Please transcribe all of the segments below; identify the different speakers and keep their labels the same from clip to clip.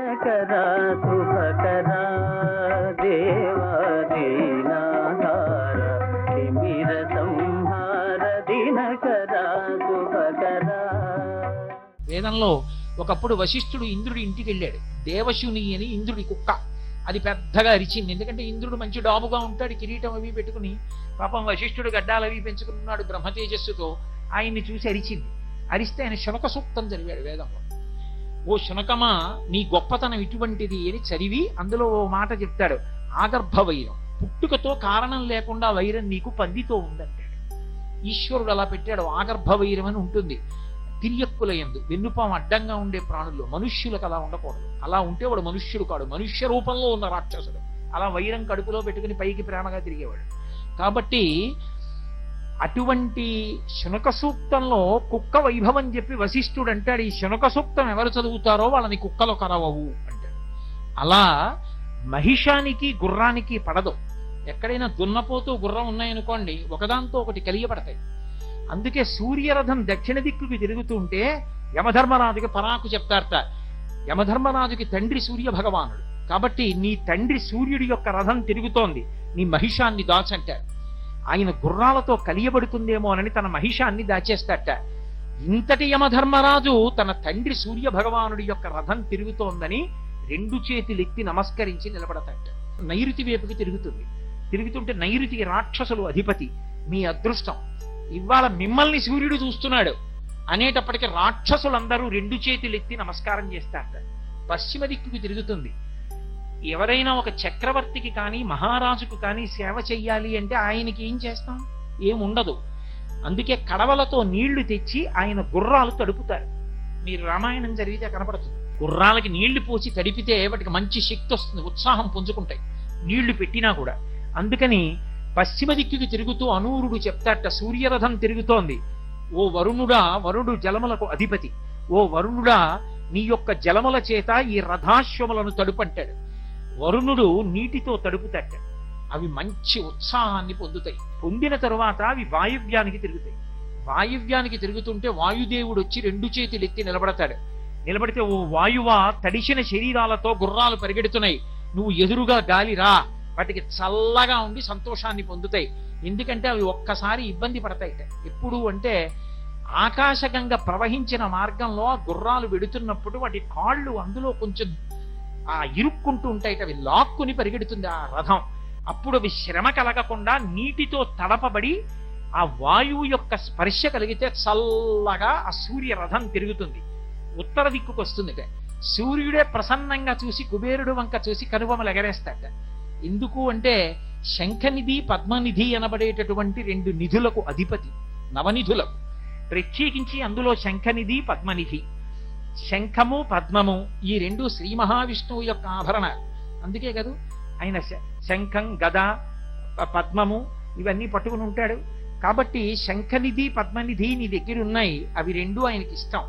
Speaker 1: దినకరా శుభకరా దేవా దీనాధార తిమిర సంహార దినకరా శుభకరా.
Speaker 2: వేదంలో ఒకప్పుడు వశిష్ఠుడు ఇంద్రుడి ఇంటికి వెళ్ళాడు. దేవశుని అని ఇంద్రుడి కుక్క, అది పెద్దగా అరిచింది. ఎందుకంటే ఇంద్రుడు మంచి డాబుగా ఉంటాడు, కిరీటం అవి పెట్టుకుని. పాపం వశిష్ఠుడు గడ్డాలవి పెంచుకున్నాడు బ్రహ్మతేజస్సుతో. ఆయన్ని చూసి అరిచింది. అరిస్తే ఆయన శునక సూక్తం చదివాడు వేదంలో. ఓ శునకమా, నీ గొప్పతనం ఇటువంటిది అని చదివి అందులో ఓ మాట చెప్తాడు. ఆగర్భ వైరం, పుట్టుకతో కారణం లేకుండా వైరం నీకు పందితో ఉందంటాడు. ఈశ్వరుడు అలా పెట్టాడు. ఆగర్భ వైరం అని ఉంటుంది తిరియక్కుల యందు, వెన్నుపాము అడ్డంగా ఉండే ప్రాణుల్లో. మనుష్యులకు అలా ఉండకూడదు. అలా ఉంటే వాడు మనుష్యుడు కాడు, మనుష్య రూపంలో ఉన్న రాక్షసుడు. అలా వైరం కడుపులో పెట్టుకుని పైకి ప్రేమగా తిరిగేవాడు. కాబట్టి అటువంటి శునక సూక్తంలో కుక్క వైభవం చెప్పి వశిష్ఠుడు అంటాడు, ఈ శునక సూక్తం ఎవరు చదువుతారో వాళ్ళని కుక్కలు కరవవు అంటాడు. అలా మహిషానికి గుర్రానికి పడదు. ఎక్కడైనా దున్నపోతూ గుర్రం ఉన్నాయనుకోండి, ఒకదాంతో ఒకటి కలియపడతాయి. అందుకే సూర్యరథం దక్షిణ దిక్కుకి తిరుగుతూ ఉంటే యమధర్మరాజుకి పరాకు చెప్తారట. యమధర్మరాజుకి తండ్రి సూర్య భగవానుడు కాబట్టి నీ తండ్రి సూర్యుడి యొక్క రథం తిరుగుతోంది, నీ మహిషాన్ని దాచంటారు. ఆయన గుర్రాలతో కలియబడుతుందేమో అని తన మహిషాన్ని దాచేస్తాట. ఇంతటి యమధర్మరాజు తన తండ్రి సూర్య భగవానుడి యొక్క రథం తిరుగుతోందని రెండు చేతులెత్తి నమస్కరించి నిలబడతాట. నైరుతి వైపుకి తిరుగుతుంది. తిరుగుతుంటే నైరుతికి రాక్షసులు అధిపతి. మీ అదృష్టం, ఇవాళ మిమ్మల్ని సూర్యుడు చూస్తున్నాడు అనేటప్పటికీ రాక్షసులందరూ రెండు చేతులెత్తి నమస్కారం చేస్తారట. పశ్చిమ దిక్కుకి తిరుగుతుంది. ఎవరైనా ఒక చక్రవర్తికి కానీ మహారాజుకు కానీ సేవ చెయ్యాలి అంటే ఆయనకి ఏం చేస్తాం? ఏముండదు. అందుకే కడవలతో నీళ్లు తెచ్చి ఆయన గుర్రాలు తడుపుతారు. మీరు రామాయణం చదివితే కనపడుతుంది. గుర్రాలకి నీళ్లు పోసి తడిపితే వాటికి మంచి శక్తి వస్తుంది, ఉత్సాహం పుంజుకుంటాయి నీళ్లు పెట్టినా కూడా. అందుకని పశ్చిమ దిక్కుకి తిరుగుతూ అనూరుడు చెప్తాట, సూర్యరథం తిరుగుతోంది. ఓ వరుణుడా, వరుడు జలములకు అధిపతి, ఓ వరుణుడా నీ యొక్క జలముల చేత ఈ రథాశ్వములను తడుపంటాడు. వరుణుడు నీటితో తడుపుతట. అవి మంచి ఉత్సాహాన్ని పొందుతాయి. పొందిన తరువాత అవి వాయువ్యానికి తిరుగుతాయి. వాయువ్యానికి తిరుగుతుంటే వాయుదేవుడు వచ్చి రెండు చేతులు ఎత్తి నిలబడతాడు. నిలబడితే ఓ వాయువా, తడిసిన శరీరాలతో గుర్రాలు పరిగెడుతున్నాయి, నువ్వు ఎదురుగా గాలి రా, వాటికి చల్లగా ఉండి సంతోషాన్ని పొందుతాయి. ఎందుకంటే అవి ఒక్కసారి ఇబ్బంది పడతాయిట. ఎప్పుడు అంటే ఆకాశగంగ ప్రవహించిన మార్గంలో ఆ గుర్రాలు వెడుతున్నప్పుడు వాటి కాళ్ళు అందులో కొంచెం ఇరుక్కుంటూ ఉంటాయిట. అవి లాక్కుని పరిగెడుతుంది ఆ రథం. అప్పుడు అవి శ్రమ కలగకుండా నీటితో తడపబడి ఆ వాయువు యొక్క స్పర్శ కలిగితే చల్లగా ఆ సూర్య రథం తిరుగుతుంది. ఉత్తర దిక్కుకు వస్తుందిట. సూర్యుడే ప్రసన్నంగా చూసి కుబేరుడు వంక చూసి కనుబొమలు ఎగరేస్తాట. ఎందుకు అంటే శంఖనిధి పద్మనిధి అనబడేటటువంటి రెండు నిధులకు అధిపతి, నవనిధులకు. ప్రత్యేకించి అందులో శంఖనిధి పద్మనిధి. శంఖము పద్మము ఈ రెండు శ్రీ మహావిష్ణువు యొక్క ఆభరణాలు. అందుకే కదా ఆయన శంఖం గద పద్మము ఇవన్నీ పట్టుకుని ఉంటాడు. కాబట్టి శంఖనిధి పద్మనిధి నీ దగ్గర ఉన్నాయి, అవి రెండు ఆయనకి ఇష్టం.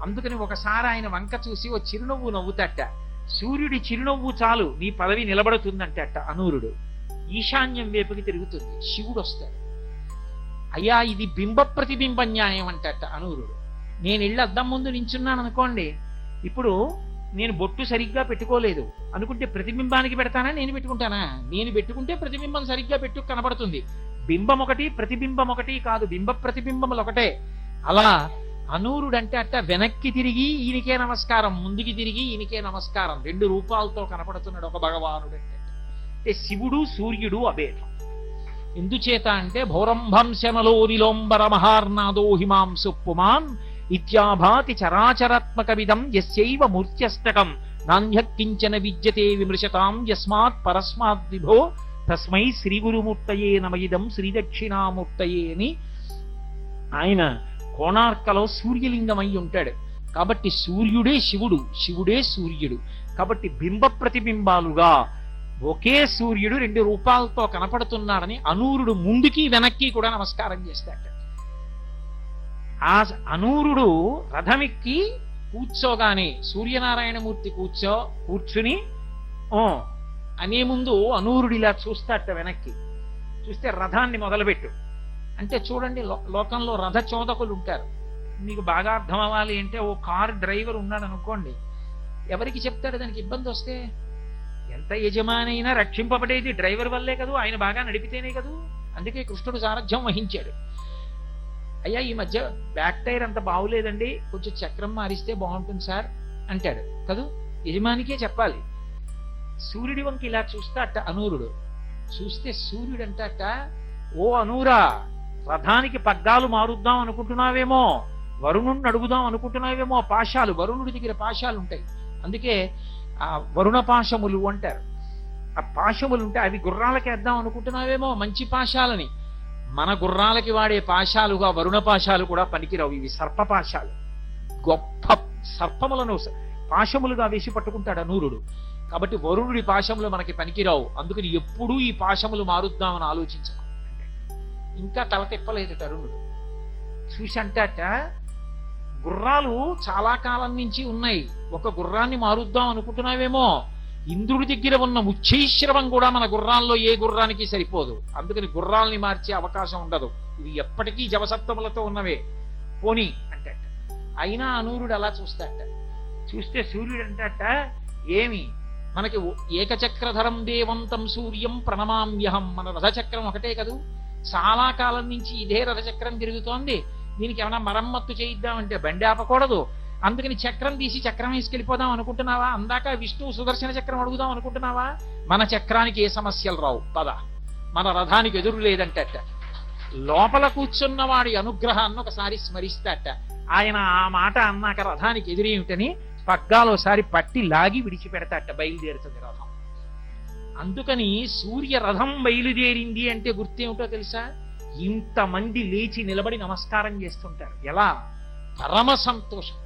Speaker 2: అందుకని ఒకసారి ఆయన వంక చూసి ఓ చిరునవ్వు నవ్వుతట. సూర్యుడి చిరునవ్వు చాలు నీ పదవి నిలబడుతుందంటట అనూరుడు. ఈశాన్యం వైపుకి తిరుగుతుంది. శివుడు వస్తాడు. అయ్యా ఇది బింబ ప్రతిబింబ న్యాయం అంటట అనూరుడు. నేను ఇళ్ళ అద్దం ముందు నించున్నాను అనుకోండి, ఇప్పుడు నేను బొట్టు సరిగ్గా పెట్టుకోలేదు అనుకుంటే ప్రతిబింబానికి పెడతానా, నేను పెట్టుకుంటానా? నేను పెట్టుకుంటే ప్రతిబింబం సరిగ్గా పెట్టు కనబడుతుంది. బింబం ఒకటి ప్రతిబింబం ఒకటి కాదు, బింబ ప్రతిబింబములు ఒకటే. అలా అనూరుడంటే అట్ట వెనక్కి తిరిగి ఈయనకే నమస్కారం, ముందుకి తిరిగి ఈయనకే నమస్కారం, రెండు రూపాలతో కనపడుతున్నాడు ఒక భగవానుడు. అంటే శివుడు సూర్యుడు అభేదం. ఎందుచేత అంటే భౌరంభంశమలో నిలోంబర మహార్నాదో హిమాంసు పుమాన్ ఇత్యాభాతి చరాచరాత్మక విధం యస్యైవ మూర్త్యష్టకం నాణ్యకించన విద్యతే విమృశతాం యస్మాత్ పరస్మాత్ విభో తస్మై శ్రీ గురుమూర్తయే నమయిదం శ్రీదక్షిణామూర్తయే అని ఆయన కోణార్కలో సూర్యలింగం అయి ఉంటాడు. కాబట్టి సూర్యుడే శివుడు, శివుడే సూర్యుడు. కాబట్టి బింబ ప్రతిబింబాలుగా ఒకే సూర్యుడు రెండు రూపాలతో కనపడుతున్నాడని అనూరుడు ముందుకి వెనక్కి కూడా నమస్కారం చేస్తాడు. ఆ అనూరుడు రథమిక్కి కూర్చోగానే సూర్యనారాయణమూర్తి కూర్చుని ఓ అనే ముందు అనూరుడు ఇలా చూస్తాట. వెనక్కి చూస్తే రథాన్ని మొదలుపెట్టు అంటే చూడండి, లోకంలో రథ చోదకులు ఉంటారు. మీకు బాగా అర్థం అవ్వాలి అంటే ఓ కారు డ్రైవర్ ఉన్నాడు అనుకోండి, ఎవరికి చెప్తాడు దానికి ఇబ్బంది వస్తే? ఎంత యజమానైనా రక్షింపబడేది డ్రైవర్ వల్లే కదూ, ఆయన బాగా నడిపితేనే కదూ. అందుకే కృష్ణుడు సారథ్యం వహించాడు. అయ్యా ఈ మధ్య బ్యాక్ టైర్ అంత బాగులేదండి, కొంచెం చక్రం మారిస్తే బాగుంటుంది సార్ అంటాడు కదూ. యజమానికే చెప్పాలి. సూర్యుడి వంక ఇలా చూస్తా అట్ట అనూరుడు. చూస్తే సూర్యుడు అంటట, ఓ అనూరా, రథానికి పగ్గాలు మారుద్దాం అనుకుంటున్నావేమో, వరుణుడిని అడుగుదాం అనుకుంటున్నావేమో. పాశాలు, వరుణుడి దగ్గర పాశాలు ఉంటాయి, అందుకే ఆ వరుణ పాశములు అంటారు. ఆ పాశములు ఉంటే అవి గుర్రాలకి వేద్దాం అనుకుంటున్నావేమో, మంచి పాశాలని. మన గుర్రాలకి వాడే పాశాలుగా వరుణ పాశాలు కూడా పనికిరావు. ఇవి సర్ప పాశాలు, గొప్ప సర్పములను పాశములుగా వేసి పట్టుకుంటాడు అనూరుడు. కాబట్టి వరుణుడి పాశములు మనకి పనికిరావు, అందుకని ఎప్పుడూ ఈ పాశములు మారుద్దామని ఆలోచించను. ఇంకా తల తిప్పలేదు తరుణుడు. చూసి అంటాట, గుర్రాలు చాలా కాలం నుంచి ఉన్నాయి, ఒక గుర్రాన్ని మారుద్దాం అనుకుంటున్నావేమో. ఇంద్రుడి దగ్గర ఉన్న ఉచ్చైశ్రవం కూడా మన గుర్రాల్లో ఏ గుర్రానికి సరిపోదు, అందుకని గుర్రాల్ని మార్చే అవకాశం ఉండదు, ఇవి ఎప్పటికీ జవసత్వములతో ఉన్నవే, పోనీ అంటట. అయినా అనూరుడు అలా చూస్తాట. చూస్తే సూర్యుడు అంటట, ఏమి మనకి ఏకచక్రధరం దేవంతం సూర్యం ప్రణమామ్యహం, మన రథచక్రం ఒకటే కదూ, చాలా కాలం నుంచి ఇదే రథచక్రం తిరుగుతోంది, దీనికి ఏమైనా మరమ్మత్తు చేయిద్దామంటే బండి ఆపకూడదు, అందుకని చక్రం తీసి చక్రం వేసుకెళ్ళిపోదాం అనుకుంటున్నావా? అందాక విష్ణువు సుదర్శన చక్రం అడుగుదాం అనుకుంటున్నావా? మన చక్రానికి ఏ సమస్యలు రావు, పద, మన రథానికి ఎదురు లేదంటట. లోపల కూర్చున్న వాడి అనుగ్రహాన్ని ఒకసారి స్మరిస్తాట. ఆయన ఆ మాట అన్నాక రథానికి ఎదురేమిటని పగ్గాలోసారి పట్టి లాగి విడిచిపెడతాట, బయలుదేరుతుంది రథం. అందుకని సూర్య రథం బయలుదేరింది అంటే గుర్తేమిటో తెలుసా? ఇంతమంది లేచి నిలబడి నమస్కారం చేస్తుంటారు. ఎలా? పరమ సంతోషం.